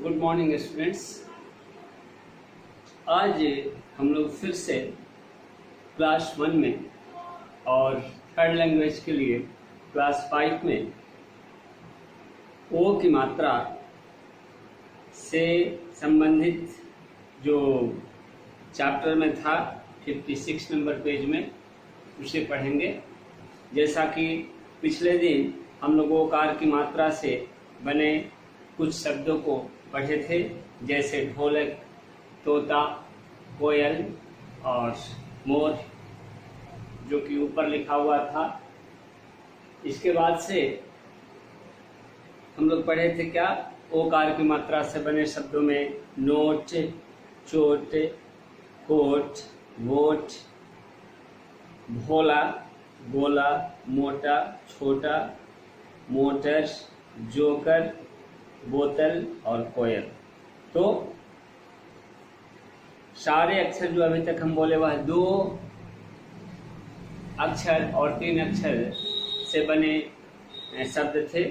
Good morning students. आज हम लोग फिर से क्लास 1 में और थर्ड लैंग्वेज के लिए क्लास 5 में ओ की मात्रा से संबंधित जो चैप्टर में था 56 नंबर पेज में उसे पढ़ेंगे। जैसा कि पिछले दिन हम लोग ओकार की मात्रा से बने कुछ शब्दों को पढ़े थे, जैसे ढोलक, तोता, कोयल और मोर, जो कि ऊपर लिखा हुआ था। इसके बाद से हम लोग पढ़े थे क्या, ओकार की मात्रा से बने शब्दों में नोट, चोट, कोट, वोट, भोला, गोला, मोटा, छोटा, मोटर, जोकर, बोतल और कोयल। तो सारे अक्षर जो अभी तक हम बोले वह 2 अक्षर और 3 अक्षर से बने शब्द थे।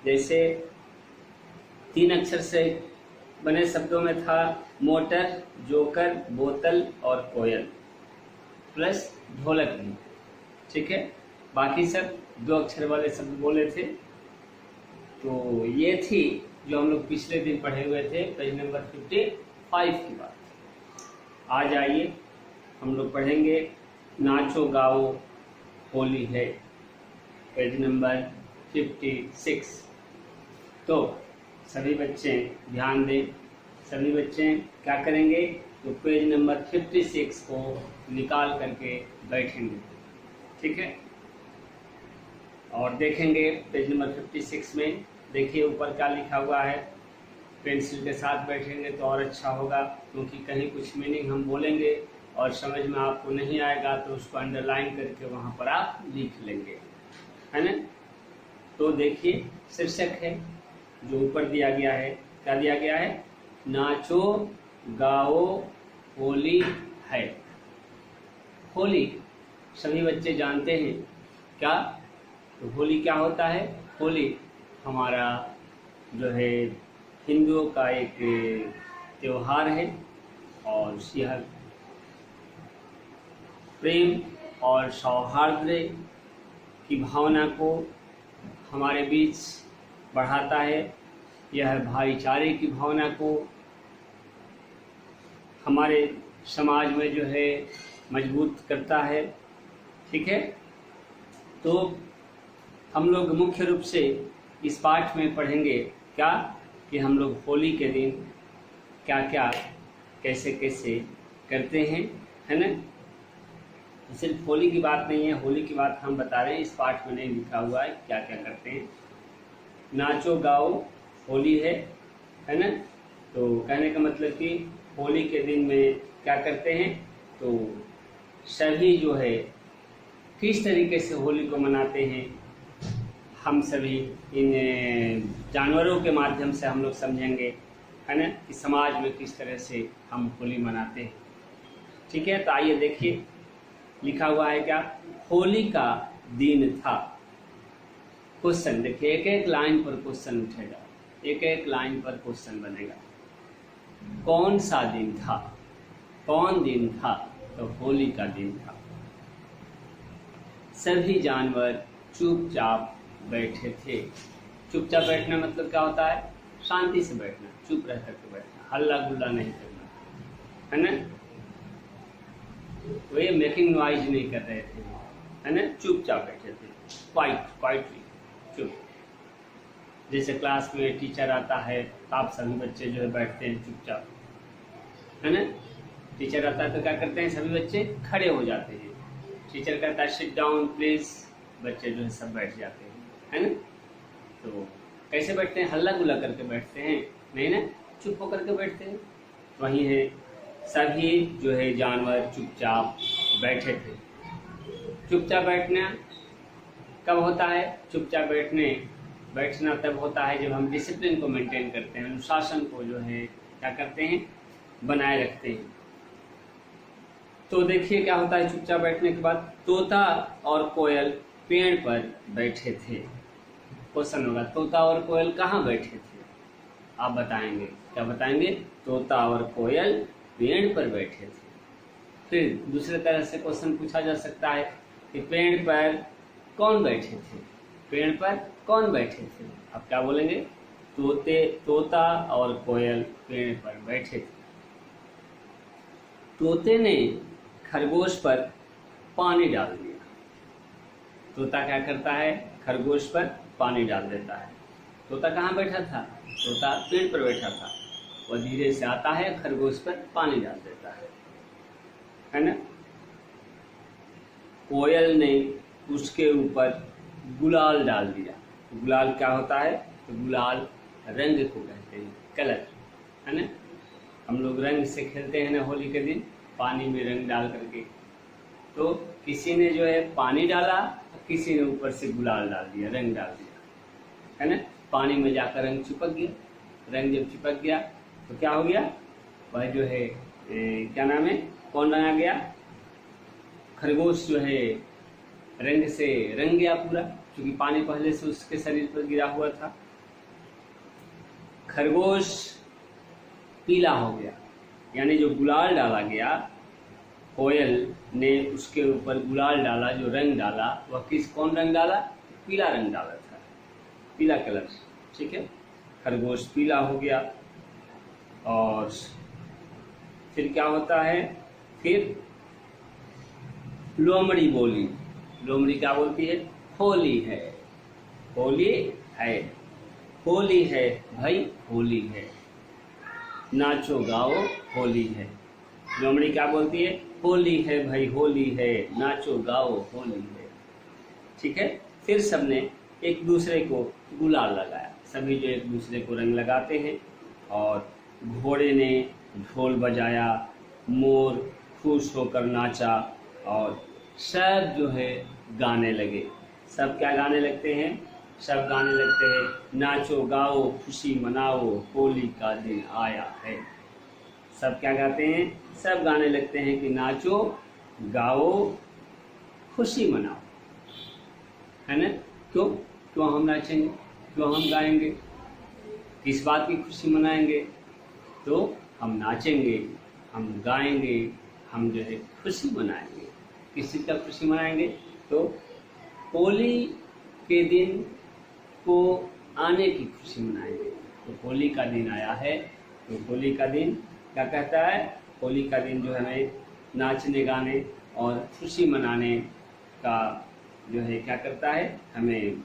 जैसे 3 अक्षर से बने शब्दों में था मोटर, जोकर, बोतल और कोयल प्लस ढोलक भी। ठीक है, बाकी सब 2 अक्षर वाले शब्द बोले थे। तो ये थी जो हम लोग पिछले दिन पढ़े हुए थे, पेज नंबर 55 की बात। आज आइए हम लोग पढ़ेंगे नाचो गाओ होली है, पेज नंबर 56। तो सभी बच्चे ध्यान दें, सभी बच्चे क्या करेंगे, तो पेज नंबर 56 को निकाल करके बैठेंगे। ठीक है, और देखेंगे पेज नंबर 56 में। देखिए ऊपर क्या लिखा हुआ है, पेंसिल के साथ बैठेंगे तो और अच्छा होगा, क्योंकि कहीं कुछ मीनिंग हम बोलेंगे और समझ में आपको नहीं आएगा तो उसको अंडरलाइन करके वहाँ पर आप लिख लेंगे, है ना। तो देखिए शीर्षक है जो ऊपर दिया गया है, क्या दिया गया है, नाचो गाओ होली है। होली सभी बच्चे जानते हैं क्या, तो होली क्या होता है। होली हमारा जो है हिंदुओं का एक त्योहार है और यह प्रेम और सौहार्द की भावना को हमारे बीच बढ़ाता है। यह भाईचारे की भावना को हमारे समाज में जो है मजबूत करता है। ठीक है, तो हम लोग मुख्य रूप से इस पाठ में पढ़ेंगे क्या, कि हम लोग होली के दिन क्या क्या कैसे कैसे करते हैं, है ना। सिर्फ होली की बात नहीं है, होली की बात हम बता रहे हैं, इस पाठ में नहीं लिखा हुआ है क्या क्या करते हैं। नाचो गाओ होली है ना। तो कहने का मतलब कि होली के दिन में क्या करते हैं, तो सभी जो है किस तरीके से होली को मनाते हैं, हम सभी इन जानवरों के माध्यम से हम लोग समझेंगे, है ना, कि समाज में किस तरह से हम होली मनाते हैं। ठीक है, तो आइए देखिए लिखा हुआ है क्या, होली का दिन था। क्वेश्चन देखिए, एक एक लाइन पर क्वेश्चन उठेगा, एक एक लाइन पर क्वेश्चन बनेगा। कौन सा दिन था, कौन दिन था, तो होली का दिन था। सभी जानवर चुपचाप बैठे थे। चुपचाप बैठना मतलब क्या होता है, शांति से बैठना, चुप रह करके बैठना, हल्ला गुल्ला नहीं करना, है ना। तो ये मेकिंग नॉइज नहीं कर रहे थे, है ना, चुपचाप बैठे थे, क्वाइटली चुप। जैसे क्लास में टीचर आता है तो आप सभी बच्चे जो है बैठते हैं चुपचाप, है ना। टीचर आता है तो क्या करते हैं, सभी बच्चे खड़े हो जाते हैं। टीचर कहता है सिट डाउन प्लीज, बच्चे जो है सब बैठ जाते हैं, है ना। तो कैसे बैठते हैं, हल्ला गुल्ला करके बैठते हैं नहीं ना, चुप होकर के बैठते हैं। वही है, सभी जो है जानवर चुपचाप बैठे थे। चुपचाप बैठना कब होता है, चुपचाप बैठना तब होता है जब हम डिसिप्लिन को मेंटेन करते हैं, अनुशासन को जो है क्या करते हैं, बनाए रखते हैं। तो देखिए क्या होता है चुपचाप बैठने के बाद, तोता और कोयल पेड़ पर बैठे थे। क्वेश्चन होगा, तोता और कोयल कहाँ बैठे थे, आप बताएंगे, क्या बताएंगे? तोता और कोयल पेड़ पर बैठे थे। फिर दूसरे तरह से क्वेश्चन पूछा जा सकता है कि पेड़ पर कौन बैठे थे? पेड़ पर कौन बैठे थे? आप क्या बोलेंगे? तोता और कोयल पेड़ पर बैठे थे। तोते ने खरगोश पर पानी डाल दिया। तोता क्या करता है? खरगोश पर पानी डाल देता है। तोता कहाँ बैठा था? तोता पेड़ पर बैठा था। वह धीरे से आता है, खरगोश पर पानी डाल देता है ना? कोयल ने उसके ऊपर गुलाल डाल दिया। गुलाल क्या होता है? तो गुलाल रंग को कहते हैं, कलर, है ना? हम लोग रंग से खेलते हैं ना होली के दिन, पानी में रंग डाल करके। तो किसी ने जो है पानी डाला, किसी ने ऊपर से गुलाल डाल दिया, रंग डाल दिया, है ना? पानी में जाकर रंग चिपक गया। रंग जब चिपक गया तो क्या हो गया? वह जो है क्या नाम है, कौन रंगा गया? खरगोश जो है रंग से रंग गया पूरा, क्योंकि पानी पहले से उसके शरीर पर गिरा हुआ था। खरगोश पीला हो गया, यानी जो गुलाल डाला गया, कोयल ने उसके ऊपर गुलाल डाला, जो रंग डाला वह कौन रंग डाला? पीला रंग डाला था, पीला कलर, ठीक है? खरगोश पीला हो गया। और फिर क्या होता है? फिर लोमड़ी बोली। लोमड़ी क्या बोलती है? होली है, होली है, होली है भाई, होली है, नाचो गाओ होली है। लोमड़ी क्या बोलती है? होली है भाई, होली है, नाचो गाओ होली है, ठीक है? फिर सबने एक दूसरे को गुलाल लगाया। सभी जो एक दूसरे को रंग लगाते हैं। और घोड़े ने ढोल बजाया, मोर खुश होकर नाचा, और सब जो है गाने लगे। सब क्या गाने लगते हैं? सब गाने लगते हैं, नाचो गाओ खुशी मनाओ, होली का दिन आया है। सब क्या गाते हैं? सब गाने लगते हैं कि नाचो गाओ खुशी मनाओ, है ना? क्यों क्यों हम नाचेंगे? क्यों हम गाएंगे? किस बात की खुशी मनाएंगे? तो हम नाचेंगे, हम गाएंगे, हम जो है खुशी मनाएंगे। किस चीज़ का खुशी मनाएंगे? तो होली के दिन को आने की खुशी मनाएंगे। तो होली का दिन आया है, तो होली का दिन क्या कहता है? होली का दिन जो हमें नाचने गाने और खुशी मनाने का जो है क्या करता है? हमें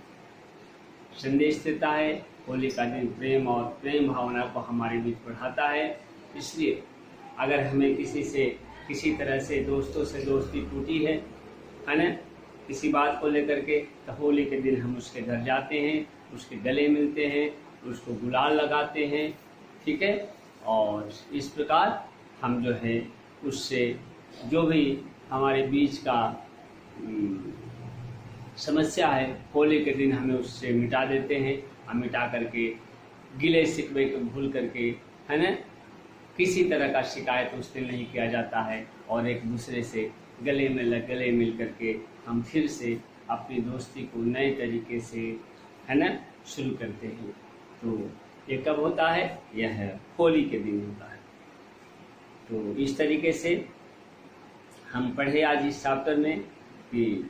संदेश देता है। होली का दिन प्रेम और प्रेम भावना को हमारे बीच बढ़ाता है। इसलिए अगर हमें किसी तरह से दोस्तों से दोस्ती टूटी है ना, किसी बात को लेकर के, तो होली के दिन हम उसके घर जाते हैं, उसके गले मिलते हैं, उसको गुलाल लगाते हैं, ठीक है? और इस प्रकार हम जो है उससे जो भी हमारे बीच का समस्या है, होली के दिन हमें उससे मिटा देते हैं। और मिटा करके गिले शिकवे को भूल करके, है ना, किसी तरह का शिकायत उस दिन नहीं किया जाता है। और एक दूसरे से गले मिल करके हम फिर से अपनी दोस्ती को नए तरीके से, है ना, शुरू करते हैं। तो ये कब होता है? यह होली के दिन होता है। तो इस तरीके से हम पढ़े आज इस चैप्टर में कि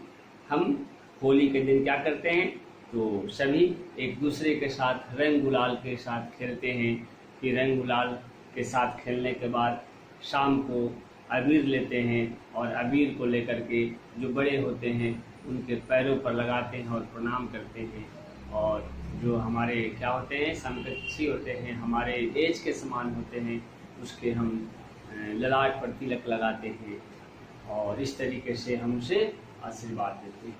हम होली के दिन क्या करते हैं। तो सभी एक दूसरे के साथ रंग गुलाल के साथ खेलते हैं। फिर रंग गुलाल के साथ खेलने के बाद शाम को अबीर लेते हैं, और अबीर को लेकर के जो बड़े होते हैं उनके पैरों पर लगाते हैं और प्रणाम करते हैं। और जो हमारे क्या होते हैं, समकक्षी होते हैं, हमारे एज के समान होते हैं, उसके हम ललाट पर तिलक लगाते हैं, और इस तरीके से हम उसे आशीर्वाद देते हैं,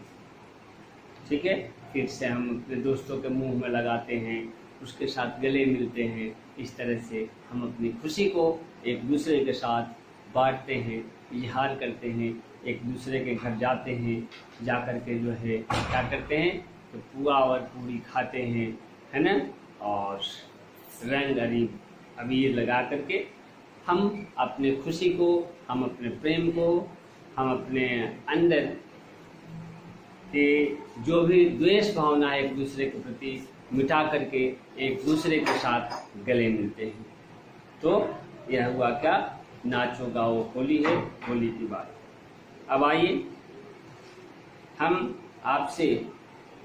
ठीक है? फिर से हम अपने दोस्तों के मुंह में लगाते हैं, उसके साथ गले मिलते हैं। इस तरह से हम अपनी खुशी को एक दूसरे के साथ बांटते हैं, इजहार करते हैं, एक दूसरे के घर जाते हैं, जा कर के जो है क्या करते हैं, तो पुआ और पूरी खाते हैं, है ना? और रंग अबीर लगा करके हम अपने खुशी को, हम अपने प्रेम को, हम अपने अंदर कि जो भी द्वेष भावना है एक दूसरे के प्रति मिटा करके एक दूसरे के साथ गले मिलते हैं। तो यह हुआ क्या, नाचो गाओ होली है, होली की बात। अब आइए हम आपसे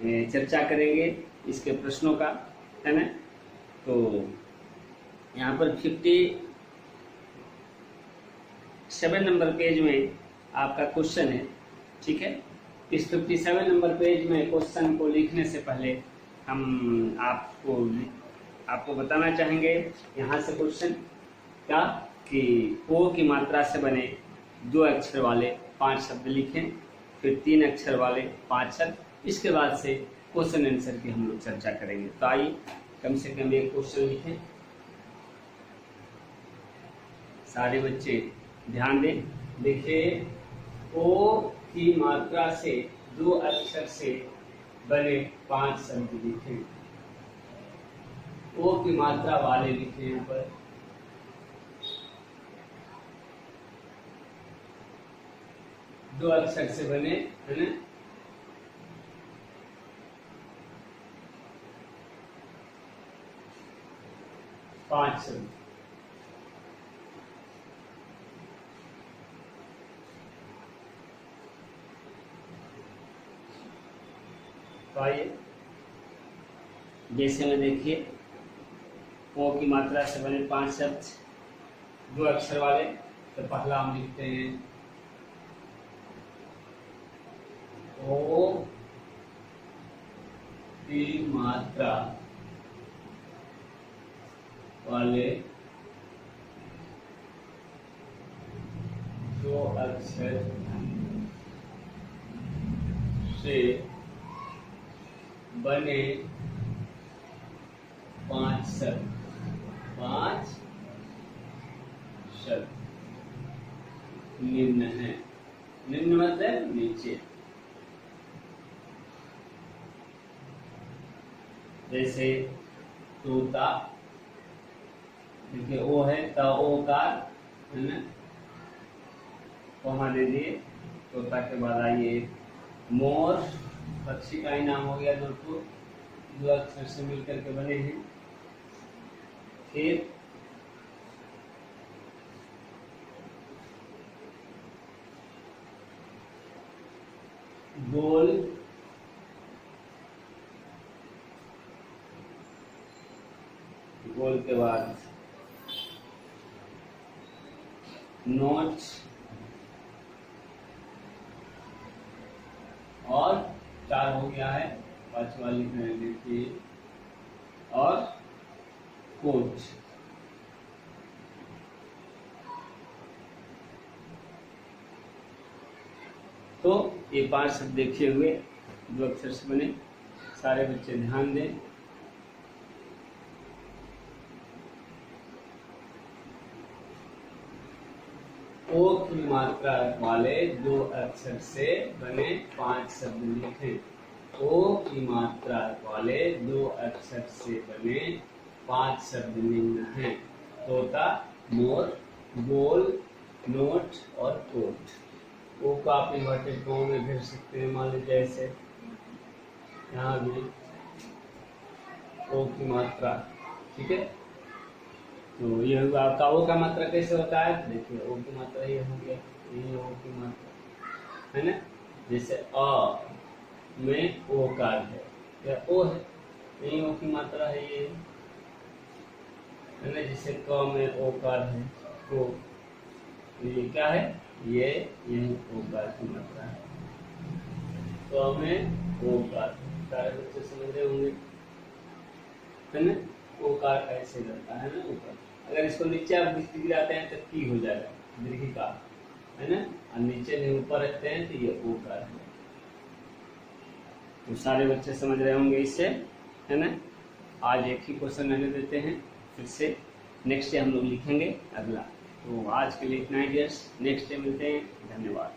चर्चा करेंगे इसके प्रश्नों का, है ना। तो यहाँ पर 57 नंबर पेज में आपका क्वेश्चन है, ठीक है। इस 57 नंबर पेज में क्वेश्चन को लिखने से पहले हम आपको बताना चाहेंगे यहाँ से क्वेश्चन क्या, कि ओ की मात्रा से बने 2 अक्षर वाले 5 शब्द लिखें, फिर 3 अक्षर वाले 5 शब्द। इसके बाद से क्वेश्चन आंसर की हम लोग चर्चा करेंगे। तो आइए कम से कम एक क्वेश्चन लिखें, सारे बच्चे ध्यान दें। देखिए, ओ की मात्रा से 2 अक्षर से बने 5 शब्द लिखें। ओ की मात्रा वाले लिखें यहाँ पर। दो अक्षर से बने, है ना, 5 शब्द। तो आइए जैसे में देखिए, ओ की मात्रा से बने 5 शब्द 2 अक्षर वाले। तो पहला हम लिखते हैं ओ की मात्रा वाले 2 अक्षर से बने 5 शब्द। 5 शब्द निम्न है। निम्न मतलब नीचे। जैसे तोता, देखिए ओ है तो ओकार, है ना, कोमा दे दिए। तोता के बाद आइए मोर, पक्षी का ही नाम हो गया, दोस्तों 2 अक्षर से मिलकर के बने हैं। फिर गोल, गोल के बाद नोट, और 4 हो गया है, 5वां लिखना है, देखिए, और कोट। तो ये 5 शब्द देखे हुए 2 अक्षर से बने। सारे बच्चे ध्यान दें। ओ की मात्रा वाले 2 अक्षर से बने 5 शब्द लिखें। ओ की मात्रा वाले 2 अक्षर से बने 5 शब्द निम्न हैं। तोता, मोर, गोल, नोट और कोट। ओ को आप इन्वर्टेड कॉमा में भेज सकते हैं। मान लीजिए ऐसे, यहाँ भी ओ की मात्रा, ठीक है। तो ये हुआ आपका ओ का मात्रा कैसे होता है, देखिए ओ की मात्रा ये हो गया, ये ओ की मात्रा, है ना। जैसे अ में ओ कार है, या ओ है, यही ओ की मात्रा है, ये है ना। जैसे क में ओ कार है, तो ये क्या है, ये यही ओ कार की मात्रा है। क में ओ कार, सारे बच्चे समझ रहे होंगे, है ना। ओ कार ऐसे रहता है ना ऊपर। अगर इसको नीचे आप दृष्टि गिराते हैं तो की हो जाएगा, दीर्घिकार, है ना। और नीचे में ऊपर रखते हैं तो ये ओ कार है। तो सारे बच्चे समझ रहे होंगे इससे, है ना। आज एक ही क्वेश्चन रहने देते हैं, फिर से नेक्स्ट डे हम लोग लिखेंगे अगला। तो आज के लिए इतना ही डियर्स, नेक्स्ट डे मिलते हैं। धन्यवाद।